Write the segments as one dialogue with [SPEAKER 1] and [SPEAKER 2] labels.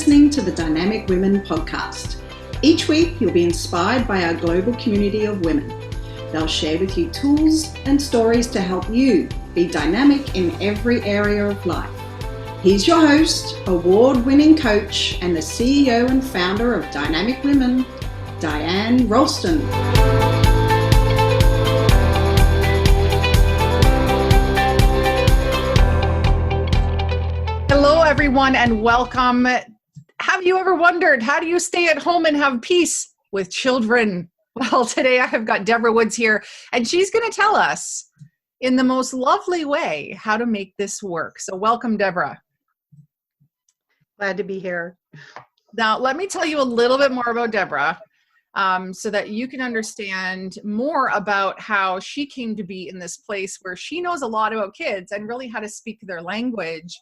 [SPEAKER 1] listening to the Dynamic Women podcast. Each week, you'll be inspired by our global community of women. They'll share with you tools and stories to help you be dynamic in every area of life. Here's your host, award-winning coach, and the CEO and founder of Dynamic Women, Diane Rolston.
[SPEAKER 2] Hello, everyone, and welcome. Have you ever wondered, how do you stay at home and have peace with children? Well, today I have got Deborah Woods here, and she's going to tell us in the most lovely way how to make this work. So welcome, Deborah.
[SPEAKER 3] Glad to be here.
[SPEAKER 2] Now, let me tell you a little bit more about Deborah so that you can understand more about how she came to be in this place where she knows a lot about kids and really how to speak their language.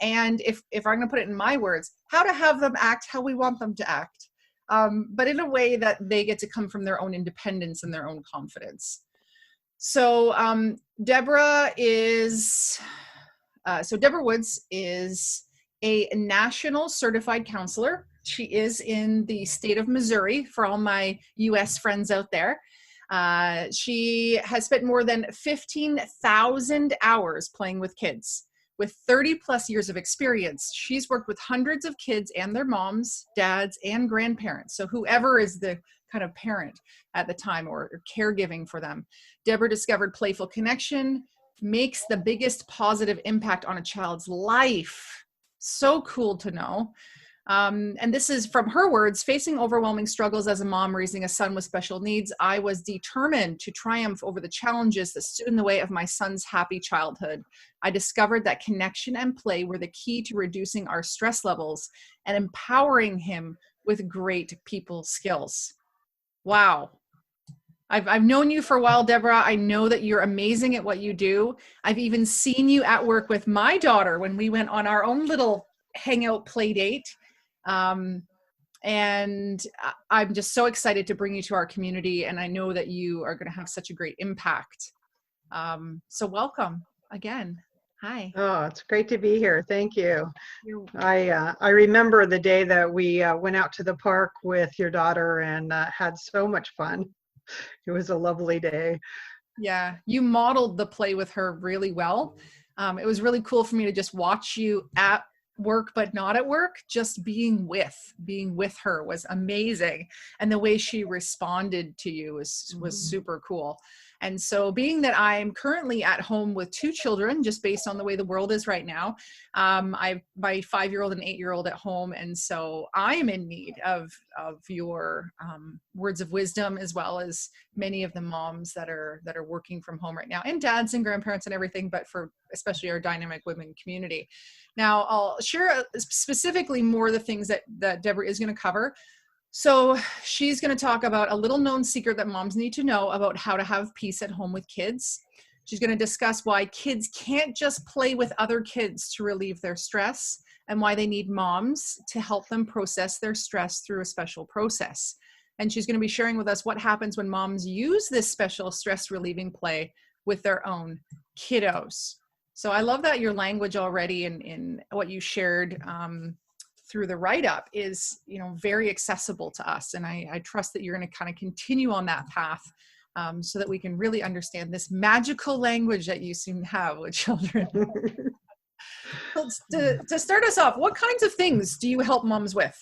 [SPEAKER 2] And if I'm going to put it in my words, how to have them act how we want them to act, but in a way that they get to come from their own independence and their own confidence. So Deborah Woods is a national certified counselor. She is in the state of Missouri for all my US friends out there. She has spent more than 15,000 hours playing with kids. With 30 plus years of experience, she's worked with hundreds of kids and their moms, dads, and grandparents. So whoever is the kind of parent at the time or caregiving for them. Deborah discovered playful connection makes the biggest positive impact on a child's life. So cool to know. And this is from her words, facing overwhelming struggles as a mom raising a son with special needs, I was determined to triumph over the challenges that stood in the way of my son's happy childhood. I discovered that connection and play were the key to reducing our stress levels and empowering him with great people skills. Wow. I've known you for a while, Deborah. I know that you're amazing at what you do. I've even seen you at work with my daughter when we went on our own little hangout play date. And I'm just so excited to bring you to our community. And I know that you are going to have such a great impact. So welcome again. Hi.
[SPEAKER 3] Oh, it's great to be here. Thank you. I remember the day that we went out to the park with your daughter and had so much fun. It was a lovely day.
[SPEAKER 2] Yeah, you modeled the play with her really well. It was really cool for me to just watch you at work but not at work. Just being with her was amazing, and the way she responded to you was super cool. And so being that I'm currently at home with two children, just based on the way the world is right now, I have my 5-year-old and 8-year-old at home, and so I am in need of your words of wisdom, as well as many of the moms that are working from home right now, and dads and grandparents and everything, but for especially our Dynamic Women community. Now, I'll share specifically more of the things that Deborah is going to cover. So she's going to talk about a little known secret that moms need to know about how to have peace at home with kids. She's going to discuss why kids can't just play with other kids to relieve their stress, and why they need moms to help them process their stress through a special process. And she's going to be sharing with us what happens when moms use this special stress relieving play with their own kiddos. So I love that your language already in what you shared through the write-up is, very accessible to us. And I trust that you're going to kind of continue on that path so that we can really understand this magical language that you seem to have with children. To start us off, what kinds of things do you help moms with?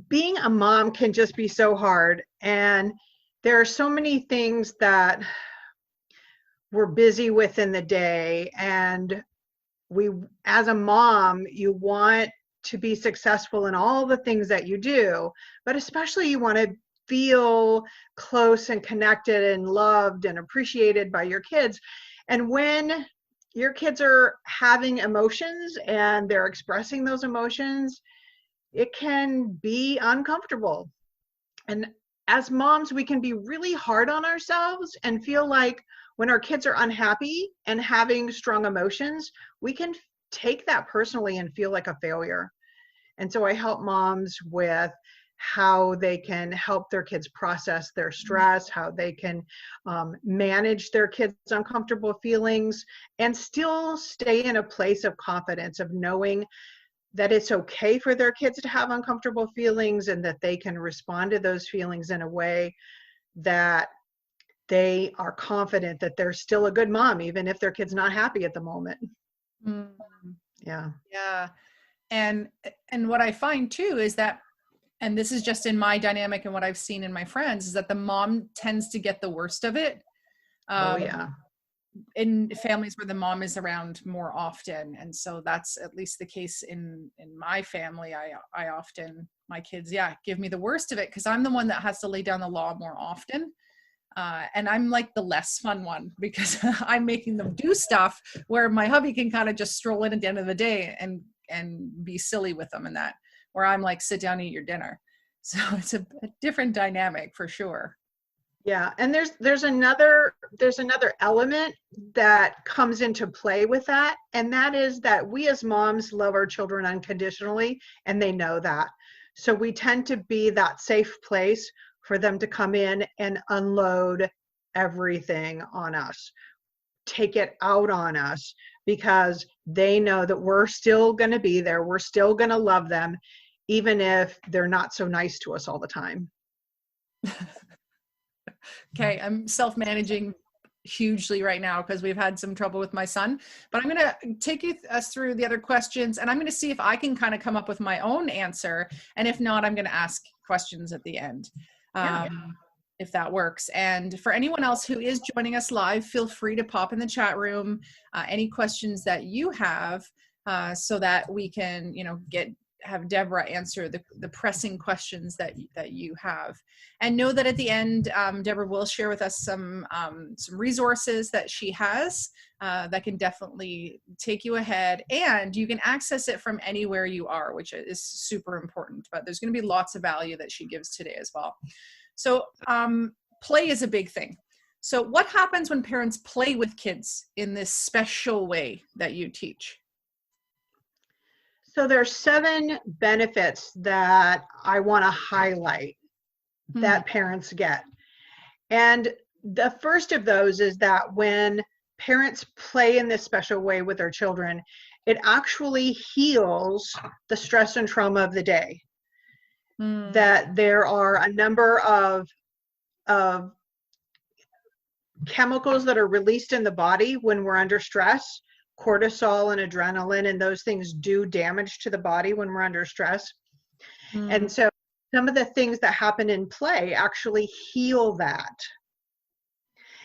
[SPEAKER 3] Being a mom can just be so hard. And there are so many things that we're busy with in the day. And as a mom, you want to be successful in all the things that you do, but especially you want to feel close and connected and loved and appreciated by your kids. And when your kids are having emotions and they're expressing those emotions, it can be uncomfortable. And as moms, we can be really hard on ourselves and feel like when our kids are unhappy and having strong emotions, we can take that personally and feel like a failure. And so I help moms with how they can help their kids process their stress, how they can manage their kids' uncomfortable feelings and still stay in a place of confidence, of knowing that it's okay for their kids to have uncomfortable feelings, and that they can respond to those feelings in a way that they are confident that they're still a good mom, even if their kid's not happy at the moment.
[SPEAKER 2] Mm.
[SPEAKER 3] Yeah.
[SPEAKER 2] Yeah. And what I find too is that, and this is just in my dynamic and what I've seen in my friends, is that the mom tends to get the worst of it.
[SPEAKER 3] Oh yeah.
[SPEAKER 2] In families where the mom is around more often. And so that's at least the case in my family. I often, my kids, give me the worst of it, because I'm the one that has to lay down the law more often. And I'm like the less fun one, because I'm making them do stuff where my hubby can kind of just stroll in at the end of the day and be silly with them, and that, where I'm like, sit down and eat your dinner. So it's a different dynamic for sure.
[SPEAKER 3] Yeah, and there's another element that comes into play with that, and that is that we as moms love our children unconditionally, and they know that. So we tend to be that safe place for them to come in and unload everything on us, take it out on us, because they know that we're still going to be there, we're still going to love them, even if they're not so nice to us all the time.
[SPEAKER 2] Okay, I'm self-managing hugely right now because we've had some trouble with my son, but I'm going to take us through the other questions, and I'm going to see if I can kind of come up with my own answer. And if not, I'm going to ask questions at the end, if that works. And for anyone else who is joining us live, feel free to pop in the chat room any questions that you have, so that we can, have Deborah answer the pressing questions that you have. And know that at the end, Deborah will share with us some resources that she has that can definitely take you ahead, and you can access it from anywhere you are, which is super important. But there's going to be lots of value that she gives today as well. So play is a big thing. So what happens when parents play with kids in this special way that you teach?
[SPEAKER 3] So there's 7 benefits that I want to highlight that parents get. And the first of those is that when parents play in this special way with their children, it actually heals the stress and trauma of the day. That there are a number of chemicals that are released in the body when we're under stress. Cortisol and adrenaline, and those things do damage to the body when we're under stress. And so some of the things that happen in play actually heal that.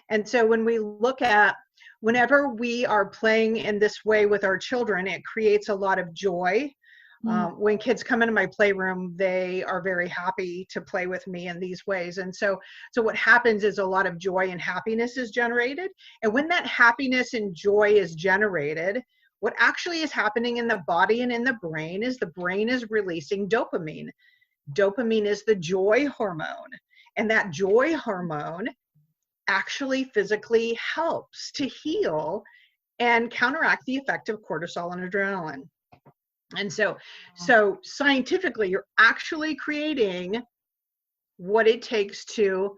[SPEAKER 3] And so when we look at, whenever we are playing in this way with our children, it creates a lot of joy. When kids come into my playroom, they are very happy to play with me in these ways. And so what happens is a lot of joy and happiness is generated. And when that happiness and joy is generated, what actually is happening in the body and in the brain is the brain is releasing dopamine. Dopamine is the joy hormone. And that joy hormone actually physically helps to heal and counteract the effect of cortisol and adrenaline. And so scientifically, you're actually creating what it takes to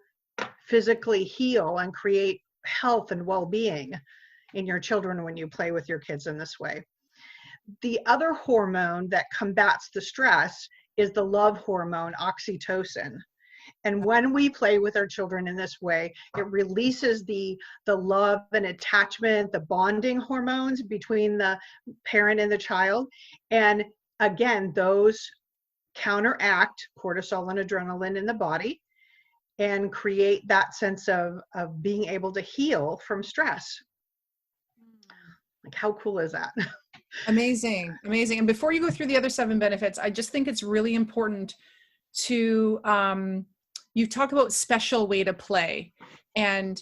[SPEAKER 3] physically heal and create health and well-being in your children when you play with your kids in this way. The other hormone that combats the stress is the love hormone, oxytocin. And when we play with our children in this way, it releases the love and attachment, the bonding hormones between the parent and the child. And again, those counteract cortisol and adrenaline in the body and create that sense of being able to heal from stress. Like, how cool is that?
[SPEAKER 2] Amazing, amazing. And before you go through the other 7 benefits, I just think it's really important to, you talk about special way to play. And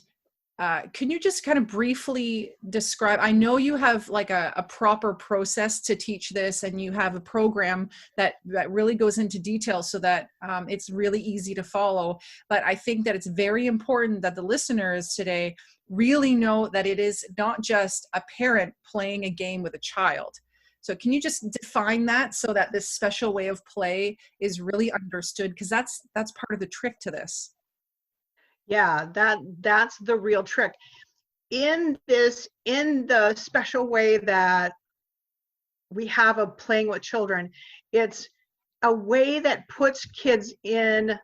[SPEAKER 2] can you just kind of briefly describe, I know you have like a proper process to teach this, and you have a program that really goes into detail so that it's really easy to follow. But I think that it's very important that the listeners today really know that it is not just a parent playing a game with a child. So can you just define that so that this special way of play is really understood? Because that's part of the trick to this.
[SPEAKER 3] Yeah, that's the real trick. In the special way that we have of playing with children, it's a way that puts kids in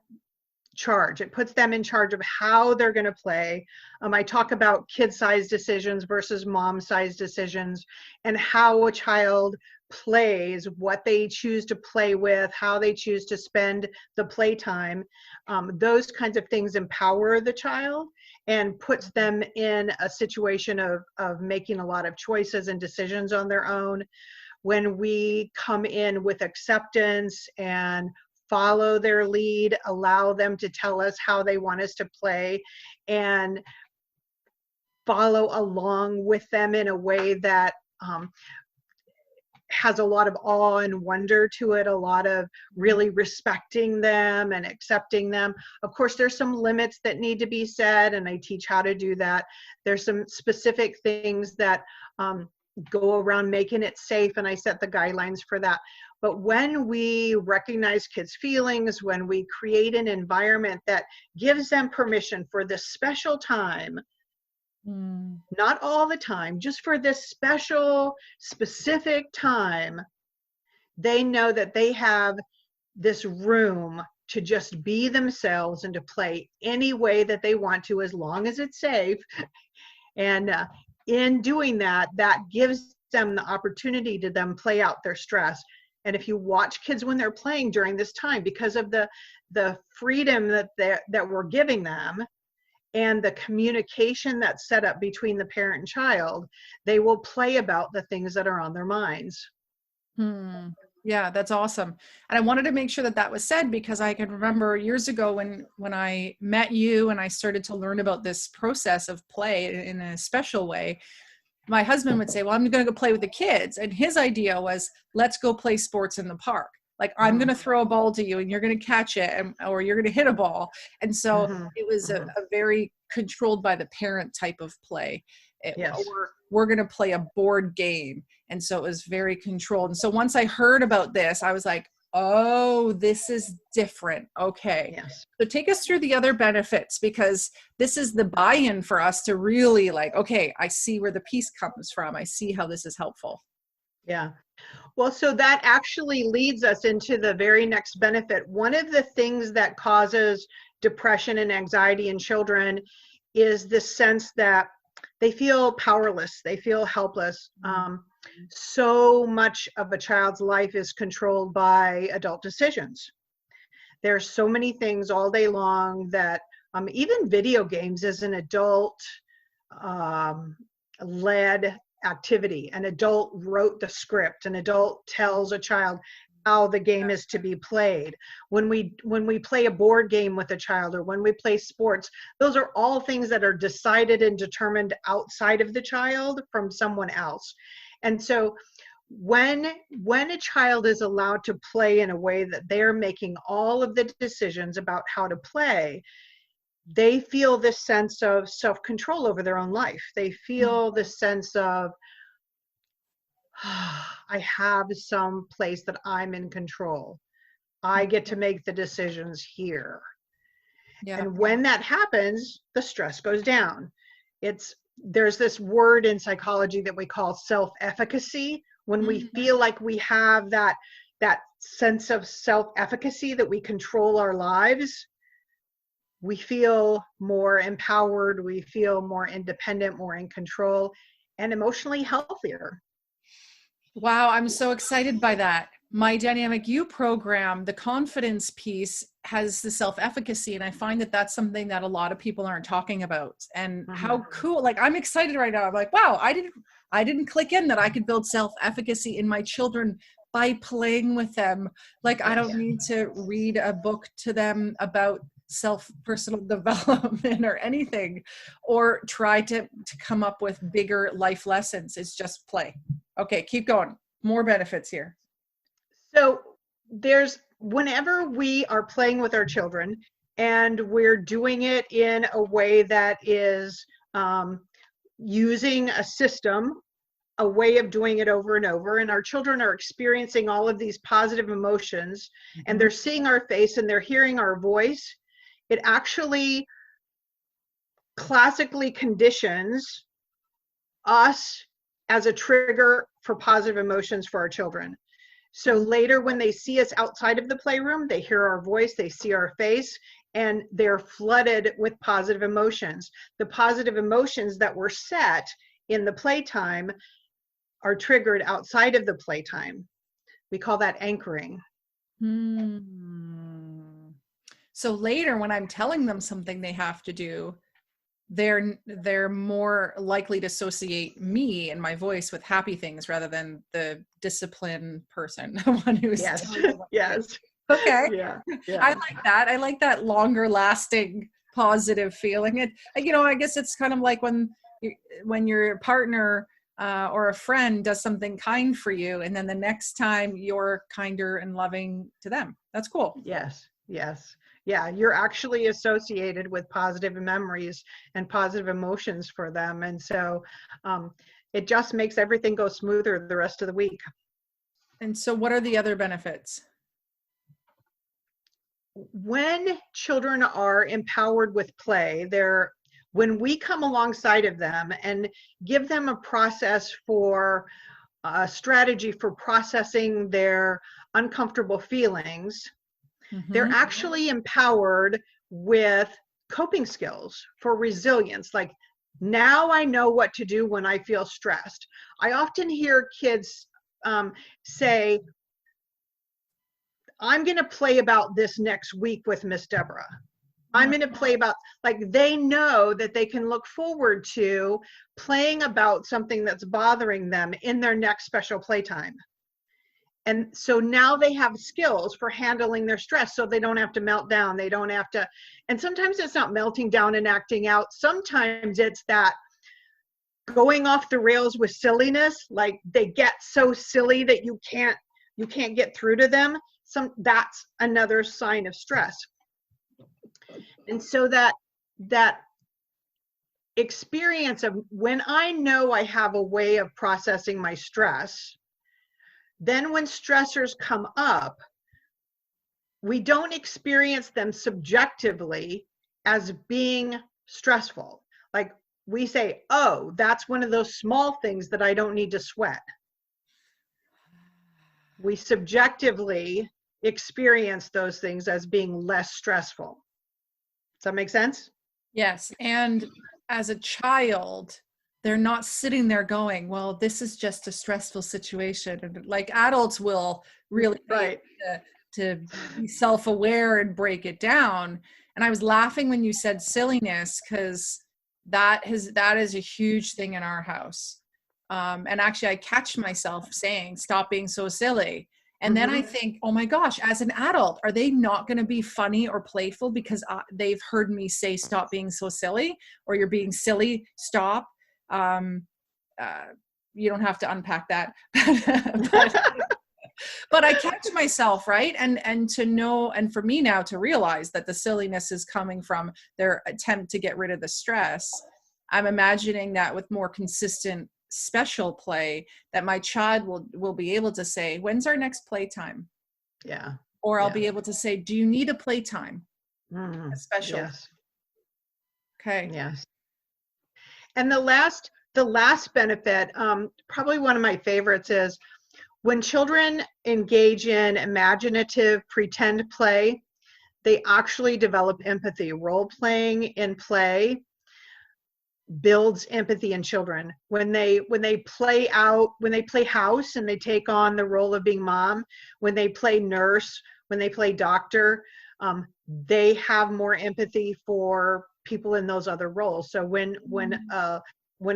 [SPEAKER 3] charge. It puts them in charge of how they're going to play. I talk about kid-sized decisions versus mom-sized decisions, and how a child plays, what they choose to play with, how they choose to spend the playtime. Those kinds of things empower the child and puts them in a situation of making a lot of choices and decisions on their own. When we come in with acceptance and follow their lead, allow them to tell us how they want us to play, and follow along with them in a way that has a lot of awe and wonder to it, a lot of really respecting them and accepting them. Of course, there's some limits that need to be said, and I teach how to do that. There's some specific things that go around making it safe, and I set the guidelines for that. But when we recognize kids' feelings, when we create an environment that gives them permission for this special time, not all the time, just for this special, specific time, they know that they have this room to just be themselves and to play any way that they want to, as long as it's safe. And in doing that, that gives them the opportunity to then play out their stress. And if you watch kids when they're playing during this time, because of the freedom that we're giving them and the communication that's set up between the parent and child, they will play about the things that are on their minds.
[SPEAKER 2] Yeah, that's awesome. And I wanted to make sure that that was said, because I can remember years ago when I met you and I started to learn about this process of play in a special way, my husband would say, well, I'm going to go play with the kids. And his idea was, let's go play sports in the park. Like, I'm going to throw a ball to you and you're going to catch it, or you're going to hit a ball. And so it was a very controlled by the parent type of play.
[SPEAKER 3] Yes.
[SPEAKER 2] We're going to play a board game. And so it was very controlled. And so once I heard about this, I was like, oh, this is different. Okay.
[SPEAKER 3] Yes.
[SPEAKER 2] So take us through the other benefits, because this is the buy-in for us to really like, okay, I see where the peace comes from. I see how this is helpful.
[SPEAKER 3] Yeah. Well, so that actually leads us into the very next benefit. One of the things that causes depression and anxiety in children is this sense that they feel powerless, they feel helpless. So much of a child's life is controlled by adult decisions. There's so many things all day long that even video games is an adult led activity. An adult wrote the script. An adult tells a child how the game is to be played. When we play a board game with a child, or when we play sports, those are all things that are decided and determined outside of the child from someone else. And so when a child is allowed to play in a way that they're making all of the decisions about how to play, they feel this sense of self-control over their own life. They feel this sense of, I have some place that I'm in control. I get to make the decisions here. Yeah. And when that happens, the stress goes down. There's this word in psychology that we call self-efficacy. When we feel like we have that sense of self-efficacy, that we control our lives, we feel more empowered, we feel more independent, more in control, and emotionally healthier.
[SPEAKER 2] Wow, I'm so excited by that. My Dynamic You program, the confidence piece, has the self-efficacy, and I find that that's something that a lot of people aren't talking about. And how cool! Like, I'm excited right now. I'm like, wow, I didn't click in that I could build self-efficacy in my children by playing with them. Like, I don't need to read a book to them about personal development or anything, or try to come up with bigger life lessons. It's just play. Okay, keep going. More benefits here.
[SPEAKER 3] So whenever we are playing with our children and we're doing it in a way that is using a system, a way of doing it over and over, and our children are experiencing all of these positive emotions, and they're seeing our face and they're hearing our voice, it actually classically conditions us as a trigger for positive emotions for our children. So later when they see us outside of the playroom, they hear our voice, they see our face, and they're flooded with positive emotions. The positive emotions that were set in the playtime are triggered outside of the playtime. We call that anchoring.
[SPEAKER 2] So later when I'm telling them something they have to do, they're more likely to associate me and my voice with happy things rather than the discipline person, the one who's telling them what to do. Okay.
[SPEAKER 3] Yeah.
[SPEAKER 2] I like that. I like that longer lasting positive feeling. It, I guess it's kind of like when your partner or a friend does something kind for you, and then the next time you're kinder and loving to them. That's cool.
[SPEAKER 3] Yes. Yeah, you're actually associated with positive memories and positive emotions for them. And so it just makes everything go smoother the rest of the week.
[SPEAKER 2] And so what are the other benefits?
[SPEAKER 3] When children are empowered with play, when we come alongside of them and give them a strategy for processing their uncomfortable feelings, they're actually empowered with coping skills for resilience. Like, now I know what to do when I feel stressed. I often hear kids say, I'm going to play about this next week with Miss Deborah. I'm going to play about, like, they know that they can look forward to playing about something that's bothering them in their next special playtime. And so now they have skills for handling their stress, so they don't have to melt down. They don't have to, and sometimes it's not melting down and acting out. Sometimes it's that going off the rails with silliness, like they get so silly that you can't get through to them. That's another sign of stress. And so that experience of when I know I have a way of processing my stress, then when stressors come up, we don't experience them subjectively as being stressful. Like, we say, oh, that's one of those small things that I don't need to sweat. We subjectively experience those things as being less stressful. Does that make sense?
[SPEAKER 2] Yes. And as a child, they're not sitting there going, well, this is just a stressful situation. And like adults will really to be self-aware and break it down. And I was laughing when you said silliness, because that is a huge thing in our house. And actually I catch myself saying, stop being so silly. And then I think, oh my gosh, as an adult, are they not going to be funny or playful because they've heard me say, stop being so silly, or you're being silly, stop. You don't have to unpack that, but I catch myself, right? And to know, and for me now to realize that the silliness is coming from their attempt to get rid of the stress. I'm imagining that with more consistent special play, that my child will be able to say, when's our next playtime?
[SPEAKER 3] Yeah.
[SPEAKER 2] Or I'll be able to say, do you need a playtime? A special.
[SPEAKER 3] Yes.
[SPEAKER 2] Okay.
[SPEAKER 3] Yes. And the last benefit, probably one of my favorites, is when children engage in imaginative pretend play, they actually develop empathy. Role playing in play builds empathy in children. When they play house and they take on the role of being mom, when they play nurse, when they play doctor, they have more empathy for people in those other roles. So when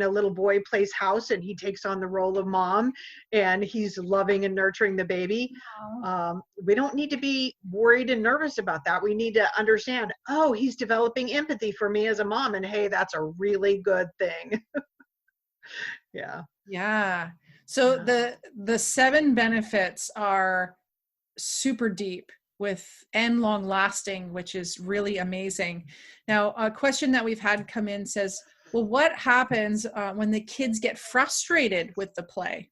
[SPEAKER 3] a little boy plays house and he takes on the role of mom and he's loving and nurturing the baby, we don't need to be worried and nervous about that. We need to understand, oh, he's developing empathy for me as a mom, and hey, that's a really good thing. Yeah.
[SPEAKER 2] So the 7 benefits are super deep and long lasting, which is really amazing. Now, a question that we've had come in says, well, what happens when the kids get frustrated with the play?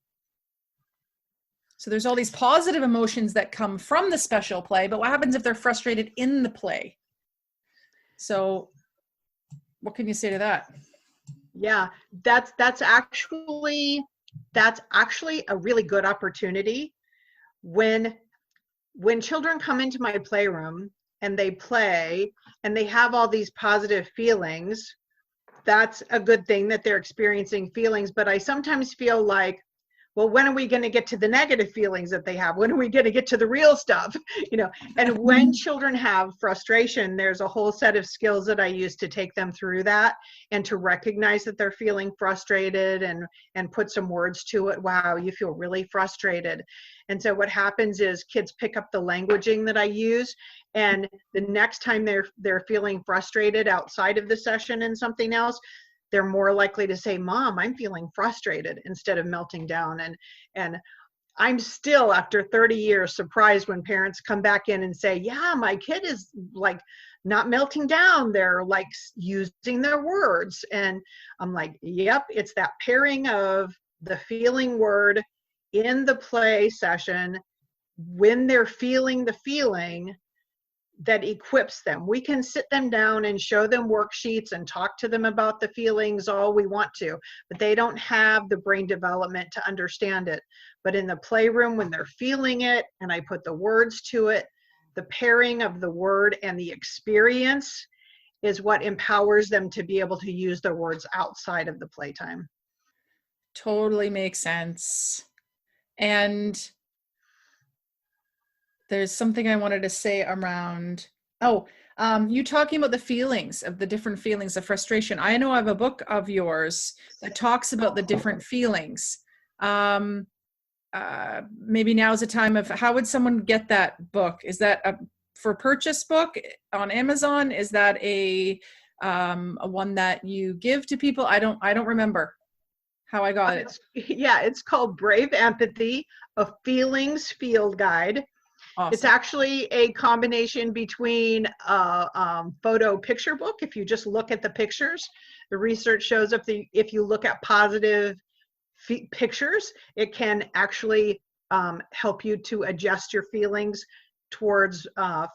[SPEAKER 2] So there's all these positive emotions that come from the special play, but what happens if they're frustrated in the play? So what can you say to that?
[SPEAKER 3] Yeah, that's actually that's actually a really good opportunity when children come into my playroom and they play and they have all these positive feelings. That's a good thing that they're experiencing feelings, but I sometimes feel like, well, when are we going to get to the negative feelings that they have? When are we going to get to the real stuff? And when children have frustration, there's a whole set of skills that I use to take them through that and to recognize that they're feeling frustrated and put some words to it. Wow, you feel really frustrated. And so what happens is kids pick up the languaging that I use, and the next time they're feeling frustrated outside of the session and something else, they're more likely to say, Mom, I'm feeling frustrated, instead of melting down. And I'm still, after 30 years, surprised when parents come back in and say, yeah, my kid is like not melting down. They're like using their words. And I'm like, yep, it's that pairing of the feeling word in the play session when they're feeling the feeling that equips them. We can sit them down and show them worksheets and talk to them about the feelings all we want to, but they don't have the brain development to understand it. But in the playroom, when they're feeling it and I put the words to it, the pairing of the word and the experience is what empowers them to be able to use their words outside of the playtime.
[SPEAKER 2] Totally makes sense. And there's something I wanted to say around, you talking about the feelings, of the different feelings of frustration. I know I have a book of yours that talks about the different feelings. Maybe now's the time of, how would someone get that book? Is that a for purchase book on Amazon? Is that a one that you give to people? I don't remember how I got it.
[SPEAKER 3] It's called Brave Empathy, a Feelings Field Guide. Awesome. It's actually a combination between a photo picture book. If you just look at the pictures, the research shows if you look at positive pictures, it can actually help you to adjust your feelings towards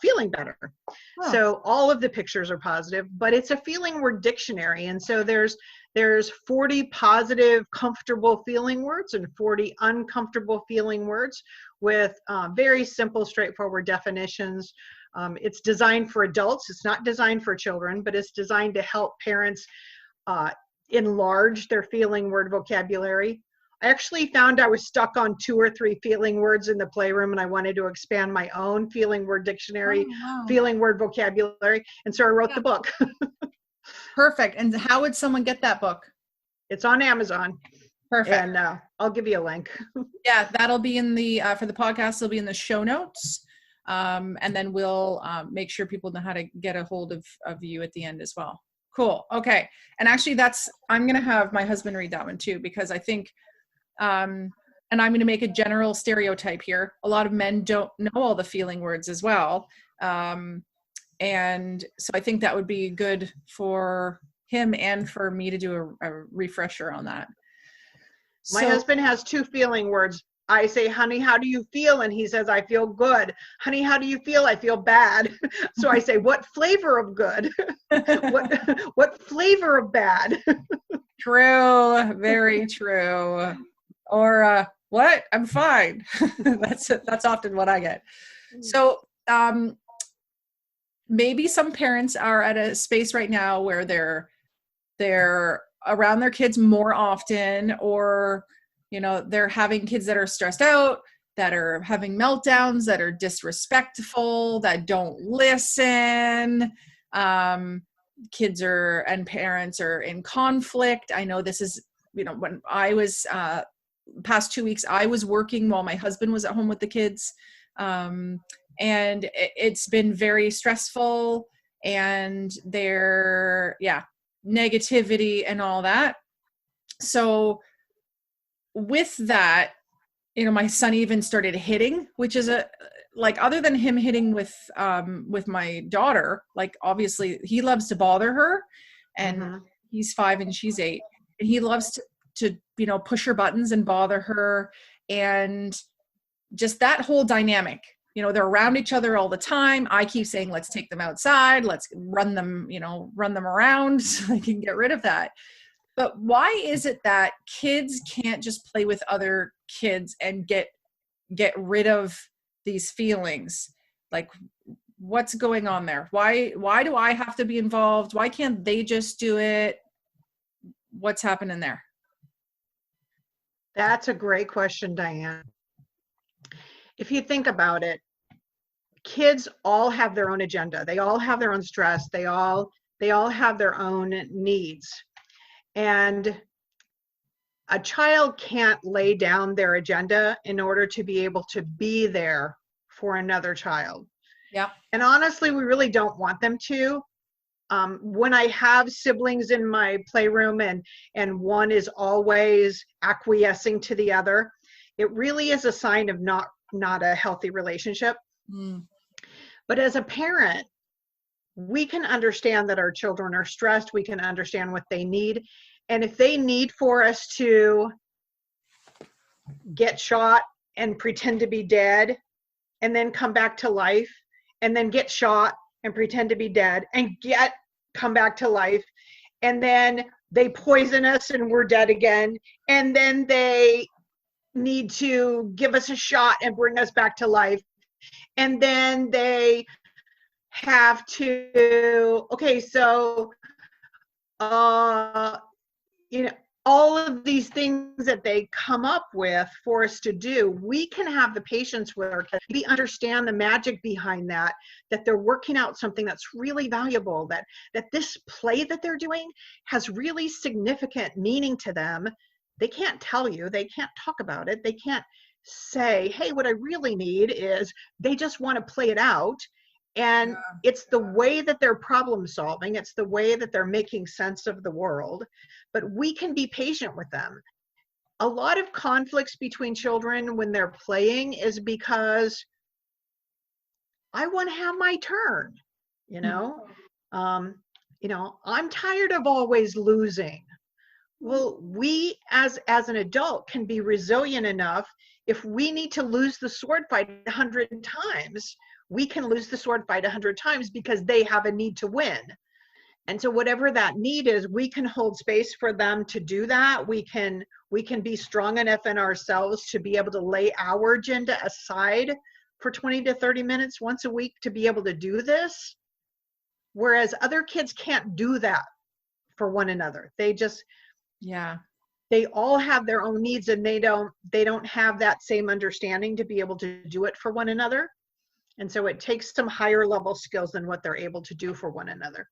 [SPEAKER 3] feeling better. Oh. So all of the pictures are positive, but it's a feeling word dictionary. And so there's 40 positive, comfortable feeling words and 40 uncomfortable feeling words with very simple, straightforward definitions. It's designed for adults. It's not designed for children, but it's designed to help parents enlarge their feeling word vocabulary. I actually found I was stuck on 2 or 3 feeling words in the playroom, and I wanted to expand my own feeling word dictionary, feeling word vocabulary. And so I wrote the book.
[SPEAKER 2] Perfect. And how would someone get that book?
[SPEAKER 3] It's on Amazon.
[SPEAKER 2] Perfect.
[SPEAKER 3] And I'll give you a link.
[SPEAKER 2] Yeah, that'll be in the, for the podcast, it'll be in the show notes. And then we'll make sure people know how to get a hold of you at the end as well. Cool. Okay. And actually I'm going to have my husband read that one too, because I think, and I'm going to make a general stereotype here. A lot of men don't know all the feeling words as well. And so I think that would be good for him and for me to do a refresher on that.
[SPEAKER 3] My husband has 2 feeling words. I say, honey, how do you feel? And he says, I feel good. Honey, how do you feel? I feel bad. So I say, what flavor of good? what flavor of bad?
[SPEAKER 2] True. Very true. Or what? I'm fine. That's often what I get. So maybe some parents are at a space right now where they're around their kids more often, or they're having kids that are stressed out, that are having meltdowns, that are disrespectful, that don't listen. Kids and parents are in conflict. I know this is, when I was past 2 weeks, I was working while my husband was at home with the kids. And it's been very stressful, and negativity and all that. So with that, my son even started hitting, which is other than him hitting with my daughter, obviously he loves to bother her, and he's 5 and she's 8, and he loves to push her buttons and bother her, and just that whole dynamic. They're around each other all the time. I keep saying, let's take them outside. Let's run them around so they can get rid of that. But why is it that kids can't just play with other kids and get rid of these feelings? Like, what's going on there? Why do I have to be involved? Why can't they just do it? What's happening there?
[SPEAKER 3] That's a great question, Diane. If you think about it, kids all have their own agenda. They all have their own stress. They all have their own needs. And a child can't lay down their agenda in order to be able to be there for another child.
[SPEAKER 2] Yeah.
[SPEAKER 3] And honestly, we really don't want them to. When I have siblings in my playroom and one is always acquiescing to the other, it really is a sign of not a healthy relationship. But as a parent, we can understand that our children are stressed. We can understand what they need. And if they need for us to get shot and pretend to be dead and then come back to life, and then get shot and pretend to be dead and come back to life, and then they poison us and we're dead again, and then they need to give us a shot and bring us back to life, and then they have to, okay, so all of these things that they come up with for us to do, we can have the patience with our kids. We understand the magic behind that they're working out something that's really valuable, that this play that they're doing has really significant meaning to them. They can't tell you, they can't talk about it, they can't say, hey, what I really need is, they just want to play it out. And it's the way that they're problem solving. It's the way that they're making sense of the world. But we can be patient with them. A lot of conflicts between children when they're playing is because I want to have my turn. I'm tired of always losing. Well, we as an adult can be resilient enough. If we need to lose the sword fight 100 times, we can lose the sword fight 100 times because they have a need to win. And so whatever that need is, we can hold space for them to do that. We can be strong enough in ourselves to be able to lay our agenda aside for 20 to 30 minutes once a week to be able to do this. Whereas other kids can't do that for one another. They all have their own needs, and they don't have that same understanding to be able to do it for one another. And so it takes some higher level skills than what they're able to do for one another.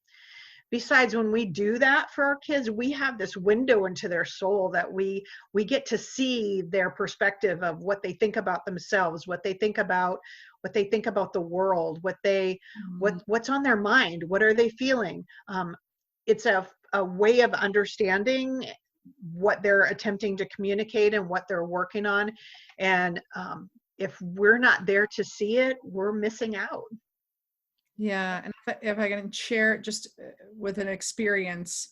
[SPEAKER 3] Besides, when we do that for our kids, we have this window into their soul that we get to see their perspective of what they think about themselves, what they think about the world, what's on their mind, what are they feeling. It's a way of understanding what they're attempting to communicate and what they're working on. And if we're not there to see it, we're missing out.
[SPEAKER 2] Yeah. And if I can share just with an experience,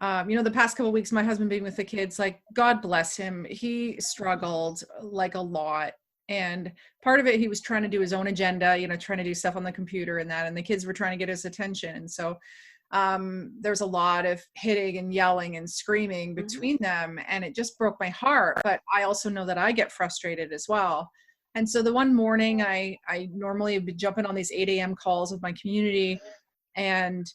[SPEAKER 2] the past couple of weeks, my husband being with the kids, like, God bless him, he struggled like a lot. And part of it, he was trying to do his own agenda, trying to do stuff on the computer and the kids were trying to get his attention. And so there's a lot of hitting and yelling and screaming between them. And it just broke my heart. But I also know that I get frustrated as well. And so the one morning I normally have been jumping on these 8 a.m. calls with my community, and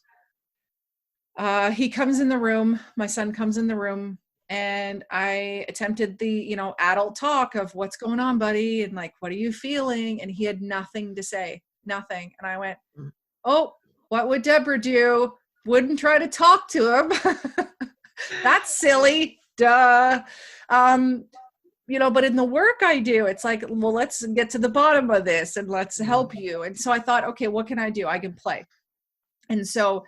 [SPEAKER 2] he comes in the room, my son comes in the room, and I attempted the, adult talk of what's going on, buddy? And like, what are you feeling? And he had nothing to say, nothing. And I went, oh, what would Deborah do? Wouldn't try to talk to him. That's silly. Duh. But in the work I do, it's like, well, let's get to the bottom of this and let's help you. And so I thought, okay, what can I do? I can play. And so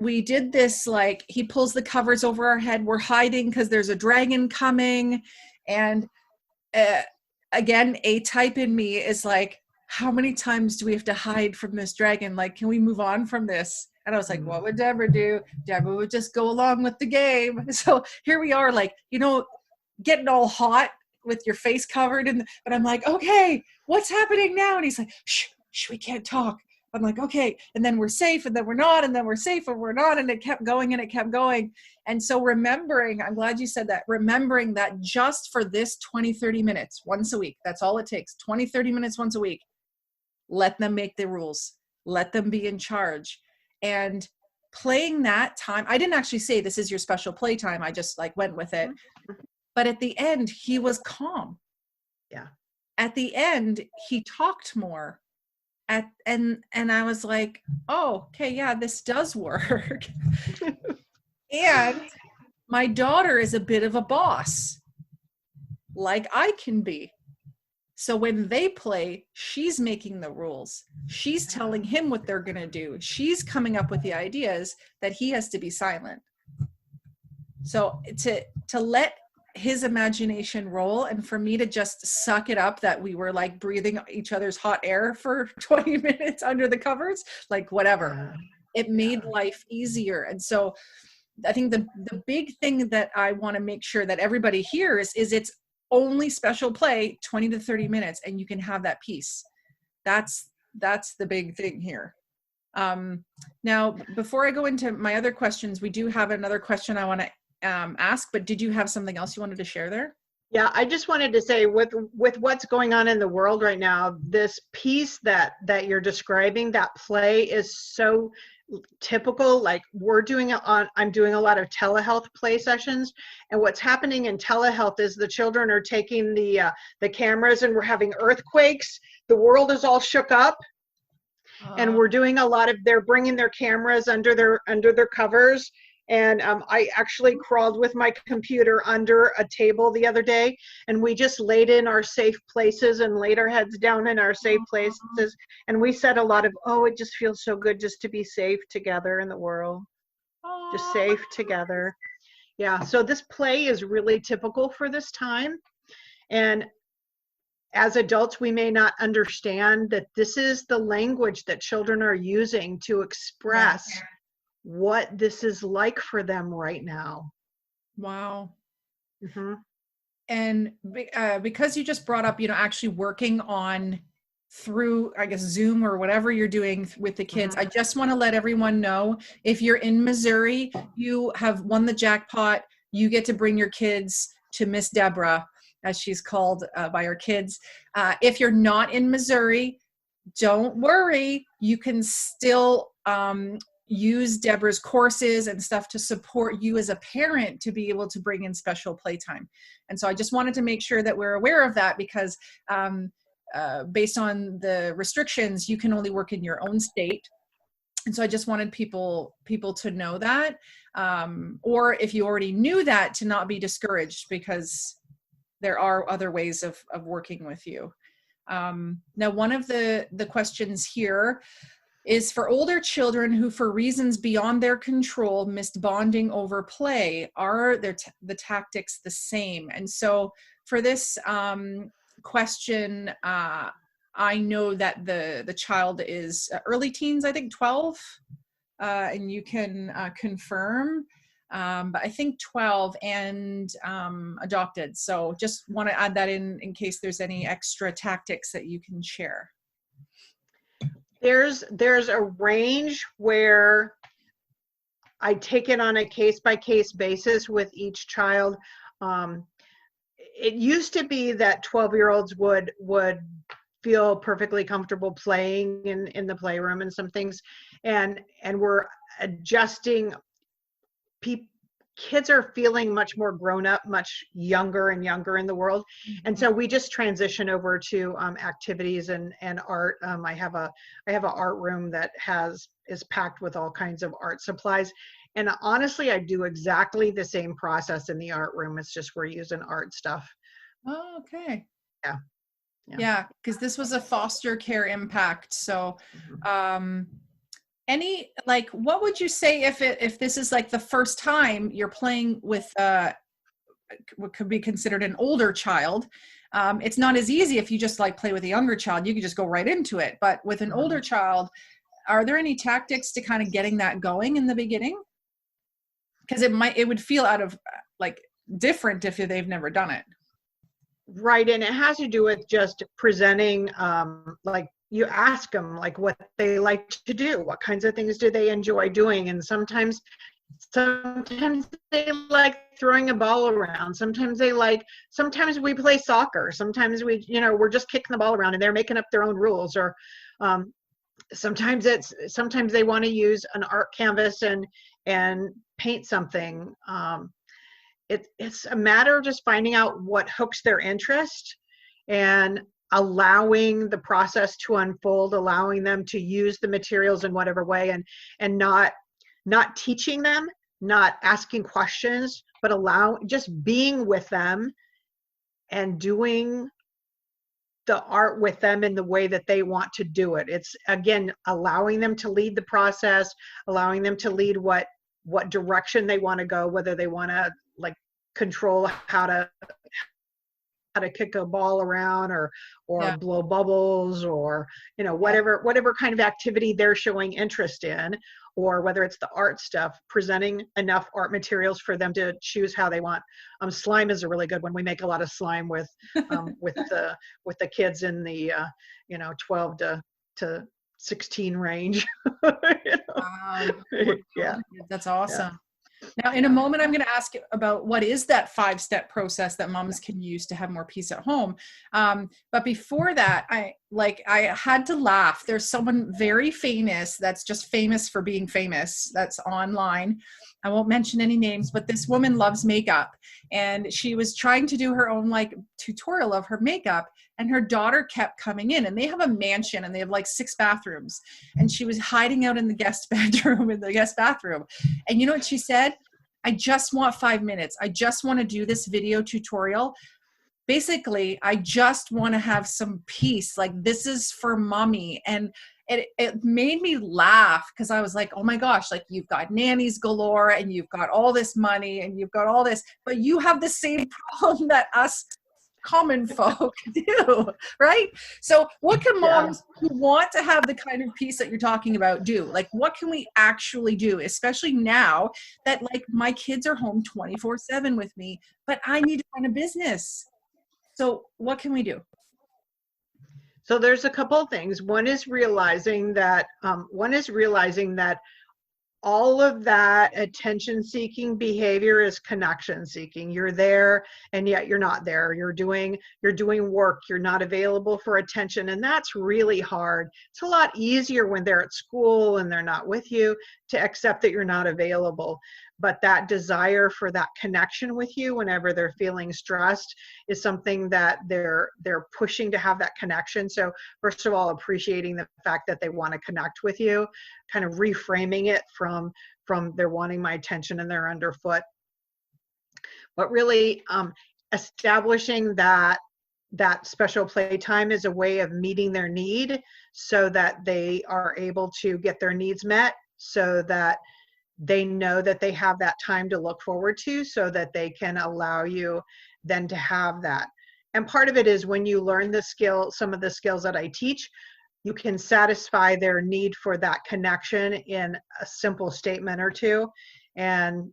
[SPEAKER 2] we did this, like, he pulls the covers over our head. We're hiding because there's a dragon coming. And again, A-type in me is like, how many times do we have to hide from this dragon? Like, can we move on from this? And I was like, what would Deborah do? Deborah would just go along with the game. So here we are, like, getting all hot with your face covered. But I'm like, okay, what's happening now? And he's like, shh, we can't talk. I'm like, okay. And then we're safe and then we're not, and then we're safe and we're not. And it kept going and it kept going. And so remembering, I'm glad you said that, remembering that just for this 20, 30 minutes once a week, that's all it takes, 20, 30 minutes once a week, let them make the rules, let them be in charge. And playing that time, I didn't actually say this is your special playtime. I just like went with it. But at the end, he was calm.
[SPEAKER 3] Yeah.
[SPEAKER 2] At the end, he talked more. And I was like, oh, okay, yeah, this does work. And my daughter is a bit of a boss, like I can be. So when they play, she's making the rules. She's telling him what they're going to do. She's coming up with the ideas that he has to be silent. So to let his imagination roll, and for me to just suck it up that we were like breathing each other's hot air for 20 minutes under the covers, like whatever. It made life easier. And so I think the big thing that I want to make sure that everybody hears is it's only special play 20 to 30 minutes and you can have that peace. That's the big thing here. Now, before I go into my other questions, we do have another question I want to ask, but did you have something else you wanted to share there?
[SPEAKER 3] Yeah, I just wanted to say with what's going on in the world right now, this piece that you're describing, that play is so typical. Like I'm doing a lot of telehealth play sessions, and what's happening in telehealth is the children are taking the cameras, and we're having earthquakes. The world is all shook up, and we're doing a lot of, they're bringing their cameras under their covers. And I actually crawled with my computer under a table the other day, and we just laid in our safe places and laid our heads down in our safe places. And we said a lot of, oh, it just feels so good just to be safe together in the world, just safe together. Yeah, so this play is really typical for this time. And as adults, we may not understand that this is the language that children are using to express what this is like for them right now.
[SPEAKER 2] Wow.
[SPEAKER 3] Mm-hmm.
[SPEAKER 2] And because you just brought up, actually working on through, I guess, Zoom or whatever you're doing with the kids, I just want to let everyone know, if you're in Missouri, you have won the jackpot. You get to bring your kids to Miss Deborah, as she's called by her kids. If you're not in Missouri, don't worry. You can still use Deborah's courses and stuff to support you as a parent to be able to bring in special playtime. And so I just wanted to make sure that we're aware of that, because based on the restrictions, you can only work in your own state. And so I just wanted people to know that, or if you already knew that, to not be discouraged, because there are other ways of working with you. Now, one of the questions here is for older children who, for reasons beyond their control, missed bonding over play. Are the tactics the same? And so for this question, I know that the child is early teens, I think 12, and you can confirm, but I think 12 and adopted. So just want to add that in case there's any extra tactics that you can share.
[SPEAKER 3] There's a range where I take it on a case-by-case basis with each child. It used to be that 12-year-olds would feel perfectly comfortable playing in the playroom and some things, and we're adjusting. Kids are feeling much more grown up, much younger and younger in the world. And so we just transition over to activities and art. I have an art room that is packed with all kinds of art supplies. And honestly, I do exactly the same process in the art room. It's just we're using art stuff.
[SPEAKER 2] Oh, okay.
[SPEAKER 3] Yeah.
[SPEAKER 2] Because this was a foster care impact. So what would you say if this is like the first time you're playing with what could be considered an older child? It's not as easy if you just like play with a younger child. You can just go right into it. But with an older child, are there any tactics to kind of getting that going in the beginning? Because it would feel out of like different if they've never done it.
[SPEAKER 3] Right, and it has to do with just presenting, like you ask them like what they like to do, what kinds of things do they enjoy doing, and sometimes they like throwing a ball around. Sometimes we play soccer. Sometimes we're just kicking the ball around and they're making up their own rules. Or sometimes they want to use an art canvas and paint something. It's a matter of just finding out what hooks their interest and allowing the process to unfold, allowing them to use the materials in whatever way, and not teaching them, not asking questions, but just being with them and doing the art with them in the way that they want to do it. It's, again, allowing them to lead the process, allowing them to lead what direction they want to go, whether they want to like control how to kick a ball around or blow bubbles, or whatever kind of activity they're showing interest in, or whether it's the art stuff, presenting enough art materials for them to choose how they want. Slime is a really good one. We make a lot of slime with the kids in the 12 to 16 range. Yeah,
[SPEAKER 2] that's awesome. Now, in a moment, I'm going to ask about what is that 5-step process that moms can use to have more peace at home. But before that, I had to laugh. There's someone very famous that's just famous for being famous that's online. I won't mention any names, but this woman loves makeup. And she was trying to do her own tutorial of her makeup. And her daughter kept coming in, and they have a mansion and they have 6 bathrooms. And she was hiding out in the guest bathroom. And you know what she said? I just want 5 minutes. I just want to do this video tutorial. Basically, I just want to have some peace. This is for mommy. And it made me laugh because I was like, oh my gosh, you've got nannies galore and you've got all this money and you've got all this, but you have the same problem that us common folk do, right? So what can moms who want to have the kind of peace that you're talking about do? What can we actually do, especially now that my kids are home 24/7 with me, but I need to run a business? So what can we do?
[SPEAKER 3] So there's a couple of things. One is realizing that all of that attention-seeking behavior is connection-seeking. You're there, and yet you're not there. You're doing work. You're not available for attention, and that's really hard. It's a lot easier when they're at school and they're not with you to accept that you're not available. But that desire for that connection with you whenever they're feeling stressed is something that they're pushing to have that connection. So first of all, appreciating the fact that they want to connect with you, kind of reframing it from they're wanting my attention and they're underfoot. But really establishing that special playtime is a way of meeting their need so that they are able to get their needs met, so that they know that they have that time to look forward to, so that they can allow you then to have that. And part of it is when you learn some of the skills that I teach, you can satisfy their need for that connection in a simple statement or two. And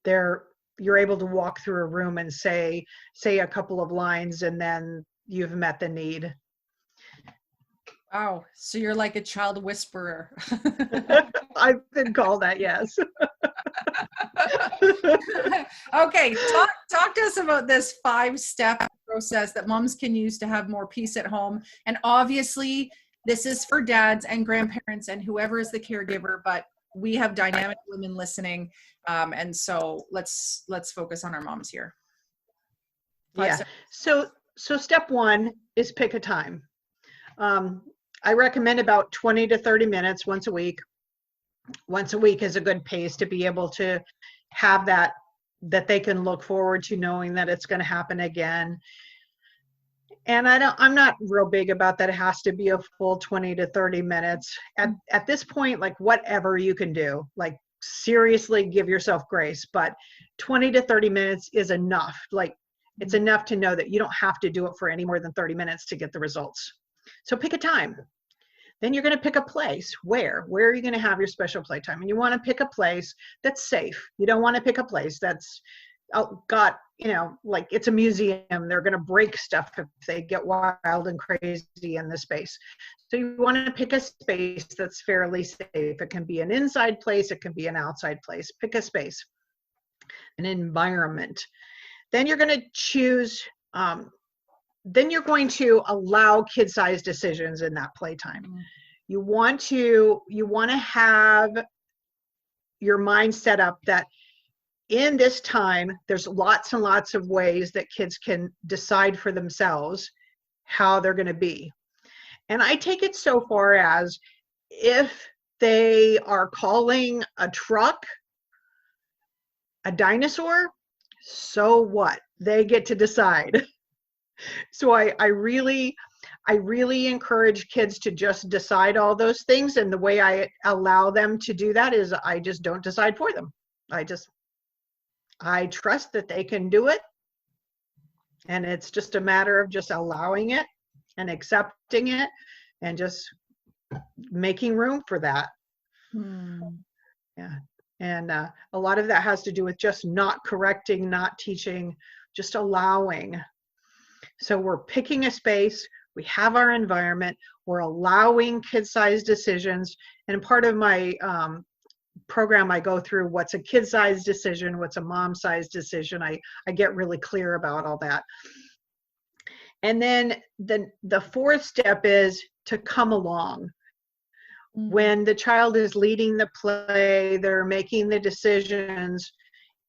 [SPEAKER 3] you're able to walk through a room and say a couple of lines, and then you've met the need.
[SPEAKER 2] Wow. So you're like a child whisperer.
[SPEAKER 3] I've been called that, yes.
[SPEAKER 2] Okay. Talk to us about this 5-step process that moms can use to have more peace at home. And obviously this is for dads and grandparents and whoever is the caregiver, but we have dynamic women listening. And so let's focus on our moms here.
[SPEAKER 3] Yeah. So step 1 is pick a time. I recommend about 20 to 30 minutes once a week. Once a week is a good pace to be able to have that they can look forward to, knowing that it's going to happen again. And I'm not real big about that. It has to be a full 20 to 30 minutes. At this point, whatever you can do, seriously give yourself grace, but 20 to 30 minutes is enough. It's enough to know that you don't have to do it for any more than 30 minutes to get the results. So pick a time. Then you're going to pick a place. Where are you going to have your special playtime? And you want to pick a place that's safe. You don't want to pick a place that's got, like it's a museum. They're going to break stuff if they get wild and crazy in the space. So you want to pick a space that's fairly safe. It can be an inside place. It can be an outside place. Pick a space, an environment. Then you're going to choose, then you're going to allow kid-sized decisions in that playtime. You want to have your mind set up that in this time, there's lots and lots of ways that kids can decide for themselves how they're going to be. And I take it so far as if they are calling a truck a dinosaur, so what? They get to decide. So I really encourage kids to just decide all those things. And the way I allow them to do that is I just don't decide for them. I trust that they can do it. And it's just a matter of just allowing it and accepting it and just making room for that. Yeah. And a lot of that has to do with just not correcting, not teaching, just allowing. So we're picking a space, we have our environment, we're allowing kid-sized decisions. And part of my program, I go through what's a kid-sized decision, what's a mom-sized decision. I get really clear about all that. And then the fourth step is to come along. When the child is leading the play, they're making the decisions,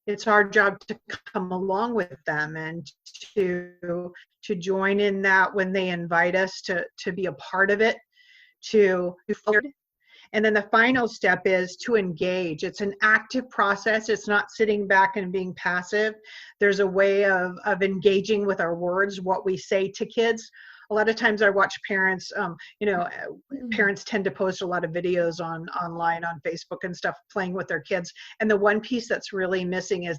[SPEAKER 3] it's our job to come along with them and to join in that when they invite us to be a part of it, to and then the final step is to engage. It's an active process. It's not sitting back and being passive. There's a way of engaging with our words, what we say to kids. A lot of times I watch parents, parents tend to post a lot of videos online on Facebook and stuff, playing with their kids. And the one piece that's really missing is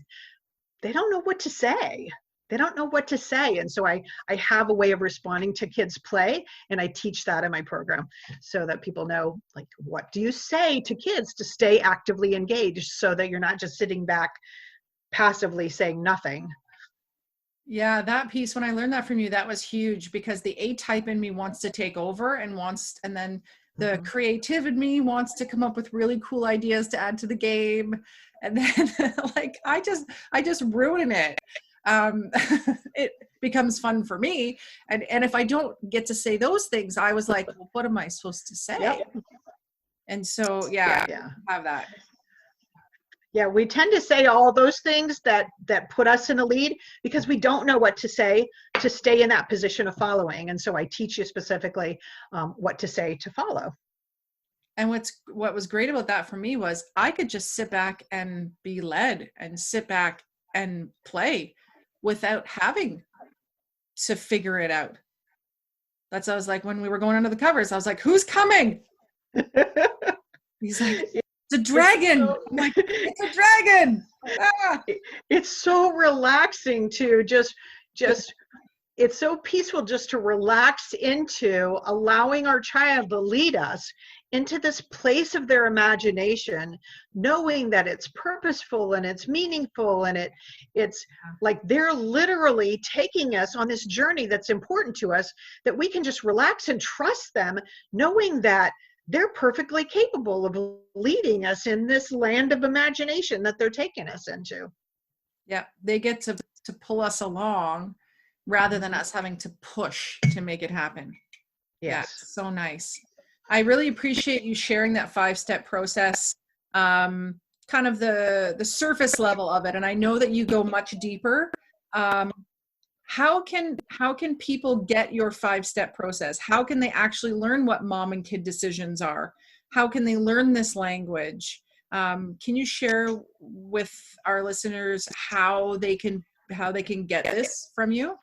[SPEAKER 3] they don't know what to say. They don't know what to say. And so I have a way of responding to kids' play, and I teach that in my program so that people know, like, what do you say to kids to stay actively engaged so that you're not just sitting back passively saying nothing.
[SPEAKER 2] Yeah, that piece, when I learned that from you, that was huge, because the A-type in me wants to take over and then the creative in me wants to come up with really cool ideas to add to the game. And then like, I just ruin it. It becomes fun for me. And if I don't get to say those things, I was like, well, what am I supposed to say? Yep. And so, yeah, have that.
[SPEAKER 3] Yeah, we tend to say all those things that put us in a lead because we don't know what to say to stay in that position of following. And so I teach you specifically what to say to follow.
[SPEAKER 2] And what was great about that for me was I could just sit back and be led and sit back and play without having to figure it out. I was like, when we were going under the covers, I was like, who's coming? He's like, it's a dragon. I'm like, it's a dragon. Ah.
[SPEAKER 3] It's so relaxing to just it's so peaceful just to relax into allowing our child to lead us into this place of their imagination, knowing that it's purposeful and it's meaningful and it's like they're literally taking us on this journey that's important to us, that we can just relax and trust them, knowing that they're perfectly capable of leading us in this land of imagination that they're taking us into.
[SPEAKER 2] Yeah, they get to pull us along rather than us having to push to make it happen.
[SPEAKER 3] Yes.
[SPEAKER 2] Yeah, so nice. I really appreciate you sharing that 5-step process, kind of the surface level of it. And I know that you go much deeper. How can people get your 5-step process? How can they actually learn what mom and kid decisions are? How can they learn this language? Can you share with our listeners how they can get this from you?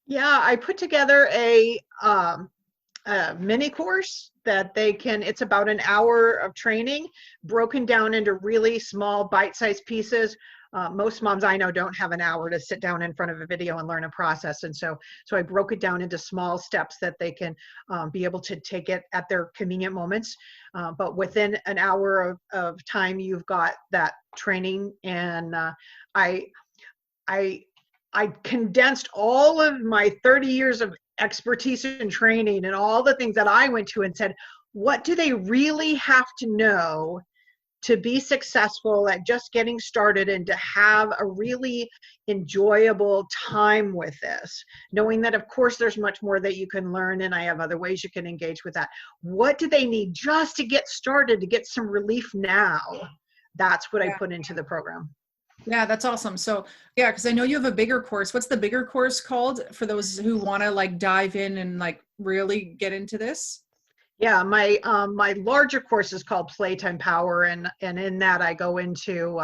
[SPEAKER 3] Yeah, I put together a mini course that they can, it's about an hour of training broken down into really small bite-sized pieces. Most moms I know don't have an hour to sit down in front of a video and learn a process. And so I broke it down into small steps that they can be able to take it at their convenient moments. But within an hour of time, you've got that training. And I condensed all of my 30 years of expertise and training and all the things that I went to and said, what do they really have to know to be successful at just getting started and to have a really enjoyable time with this, knowing that of course there's much more that you can learn and I have other ways you can engage with that. What do they need just to get started, to get some relief now? That's what I put into the program.
[SPEAKER 2] Yeah, that's awesome. So yeah, because I know you have a bigger course. What's the bigger course called for those who want to like dive in and like really get into this?
[SPEAKER 3] Yeah, my larger course is called Playtime Power, and in that I go into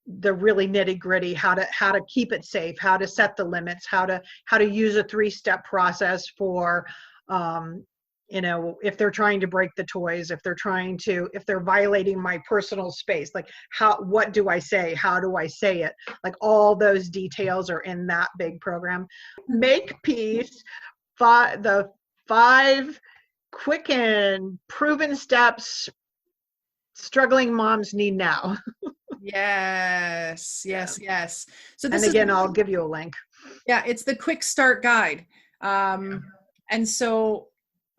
[SPEAKER 3] the really nitty gritty, how to keep it safe, how to set the limits, how to use a 3-step process for, you know, if they're trying to break the toys, if they're violating my personal space, like what do I say? How do I say it? Like all those details are in that big program. Make peace, the 5 quick and proven steps struggling moms need now.
[SPEAKER 2] Yes. So this
[SPEAKER 3] and again, I'll give you a link.
[SPEAKER 2] Yeah, it's the quick start guide. And so,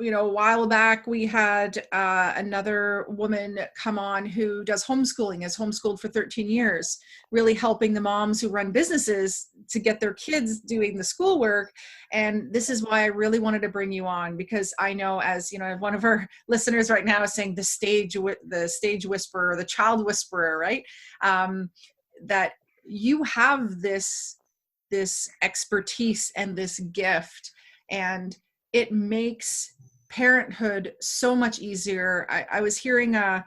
[SPEAKER 2] you know, a while back we had another woman come on who does homeschooling, has homeschooled for 13 years, really helping the moms who run businesses to get their kids doing the schoolwork. And this is why I really wanted to bring you on, because I know, as you know, one of our listeners right now is saying the stage whisperer, the child whisperer, right? That you have this expertise and this gift, and it makes parenthood so much easier. I was hearing a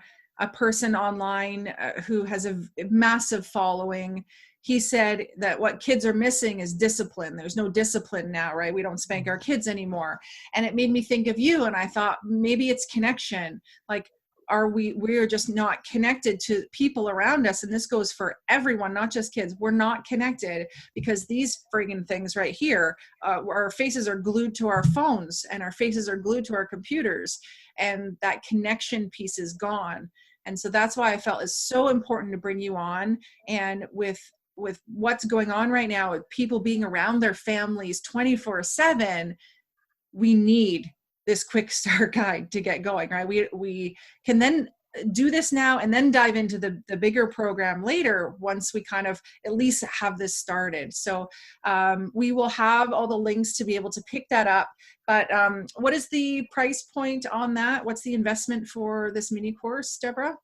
[SPEAKER 2] person online who has a massive following. He said that what kids are missing is discipline. There's no discipline now, right? We don't spank our kids anymore. And it made me think of you. And I thought maybe it's connection. Like, we are just not connected to people around us. And this goes for everyone, not just kids. We're not connected because these friggin' things right here, our faces are glued to our phones and our faces are glued to our computers, and that connection piece is gone. And so that's why I felt it's so important to bring you on. And with what's going on right now, with people being around their families 24/7, we need this quick start guide to get going, right? We can then do this now and then dive into the bigger program later once we kind of at least have this started. So we will have all the links to be able to pick that up. But what is the price point on that? What's the investment for this mini course, Deborah?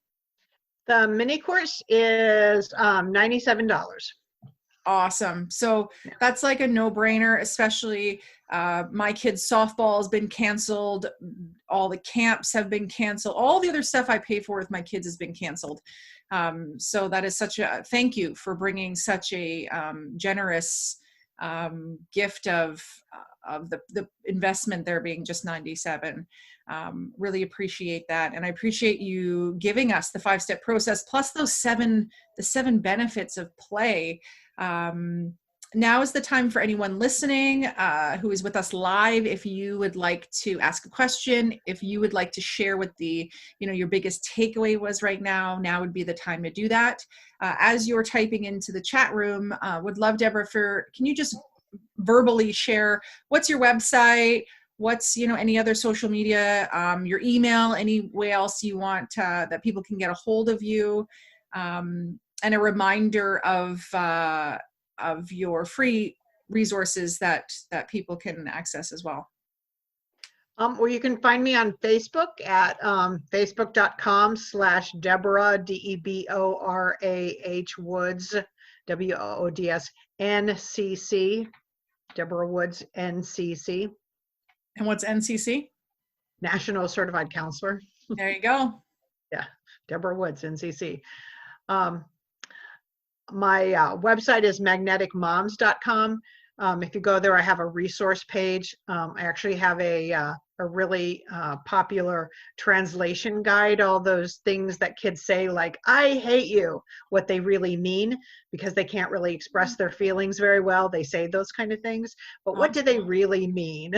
[SPEAKER 3] The mini course is $97.
[SPEAKER 2] Awesome. So that's like a no-brainer, especially my kids' softball has been canceled. All the camps have been canceled. All the other stuff I pay for with my kids has been canceled. So that is such a thank you for bringing such a generous gift of the investment there being just $97. Really appreciate that. And I appreciate you giving us the 5-step process plus the 7 benefits of play. Now is the time for anyone listening who is with us live. If you would like to ask a question, if you would like to share what your biggest takeaway was right now would be the time to do that. As you're typing into the chat room, would love, Deborah, can you just verbally share what's your website, what's any other social media, your email, any way else you want that people can get a hold of you, and a reminder of your free resources that people can access as well.
[SPEAKER 3] Or you can find me on Facebook at facebook.com/Deborah, DEBORAH Woods, WOODS NCC, Deborah Woods NCC.
[SPEAKER 2] And what's NCC?
[SPEAKER 3] National Certified Counselor.
[SPEAKER 2] There you go.
[SPEAKER 3] Yeah, Deborah Woods NCC. My website is magneticmoms.com. If you go there, I have a resource page. I actually have a really popular translation guide, all those things that kids say like, I hate you, what they really mean, because they can't really express their feelings very well. They say those kind of things, but what do they really mean?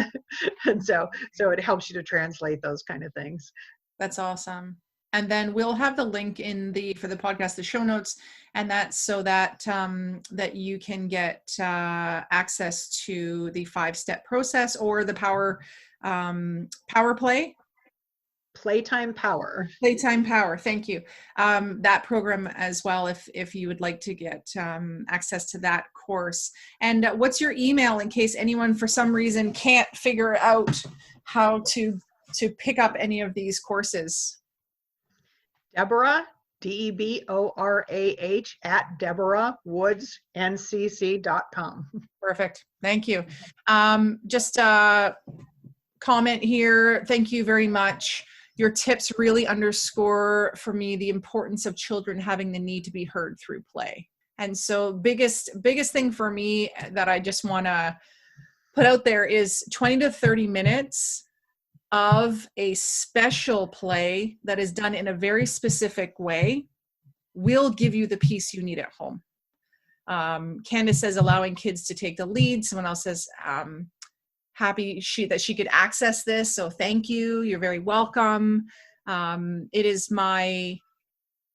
[SPEAKER 3] And so it helps you to translate those kind of things.
[SPEAKER 2] That's awesome. And then we'll have the link for the podcast, the show notes, and that's so that that you can get access to the 5-step process or the power play.
[SPEAKER 3] Playtime Power.
[SPEAKER 2] Playtime Power. Thank you. That program as well, if you would like to get access to that course. And what's your email in case anyone for some reason can't figure out how to pick up any of these courses?
[SPEAKER 3] Deborah, DEBORAH at DeborahWoodsNCC.com.
[SPEAKER 2] Perfect. Thank you. Just comment here. Thank you very much. Your tips really underscore for me the importance of children having the need to be heard through play. And so biggest thing for me that I just want to put out there is 20 to 30 minutes of a special play that is done in a very specific way will give you the peace you need at home. Candace says allowing kids to take the lead. Someone else says happy that she could access this. So thank you. You're very welcome. It is my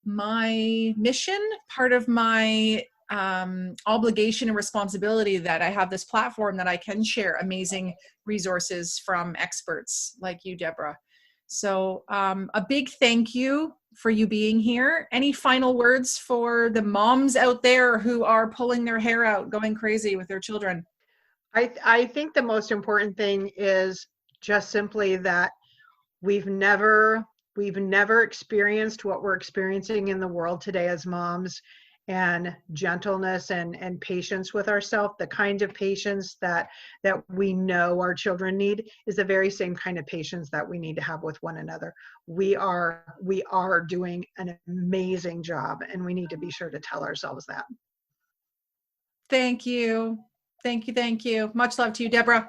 [SPEAKER 2] mission, part of my obligation and responsibility that I have this platform that I can share amazing resources from experts like you, Deborah. So a big thank you for you being here. Any final words for the moms out there who are pulling their hair out, going crazy with their children?
[SPEAKER 3] I think the most important thing is just simply that we've never experienced what we're experiencing in the world today as moms, and gentleness and patience with ourselves. The kind of patience that we know our children need is the very same kind of patience that we need to have with one another. We are doing an amazing job, and we need to be sure to tell ourselves that.
[SPEAKER 2] Thank you. Thank you. Thank you. Much love to you, Deborah.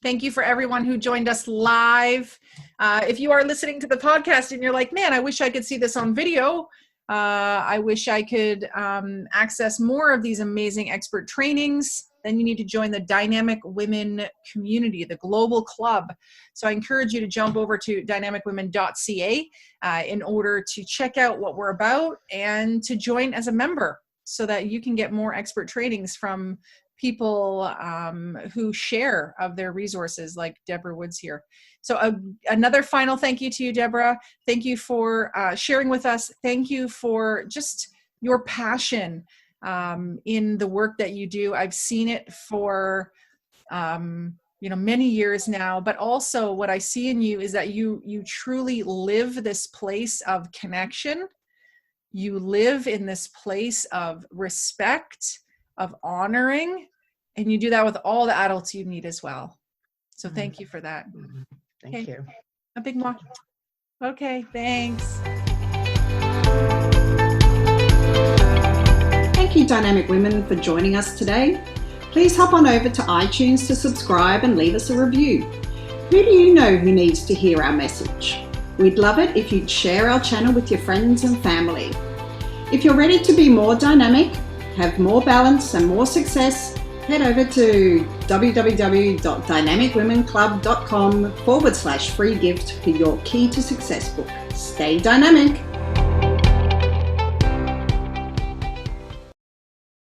[SPEAKER 2] Thank you for everyone who joined us live. If you are listening to the podcast and you're like, man, I wish I could see this on video. I wish I could access more of these amazing expert trainings. Then you need to join the Dynamic Women community, the global club. So I encourage you to jump over to dynamicwomen.ca in order to check out what we're about and to join as a member so that you can get more expert trainings from people who share of their resources like Deborah Woods here. So another final thank you to you, Deborah. Thank you for sharing with us. Thank you for just your passion in the work that you do. I've seen it for many years now, but also what I see in you is that you truly live this place of connection. You live in this place of respect, of honoring, and you do that with all the adults you meet as well. So thank you for that.
[SPEAKER 3] Thank you.
[SPEAKER 2] A big mwah. Okay, thanks.
[SPEAKER 1] Thank you, Dynamic Women, for joining us today. Please hop on over to iTunes to subscribe and leave us a review. Who do you know who needs to hear our message? We'd love it if you'd share our channel with your friends and family. If you're ready to be more dynamic, have more balance and more success, head over to www.dynamicwomenclub.com/free gift for your Key to Success book. Stay dynamic.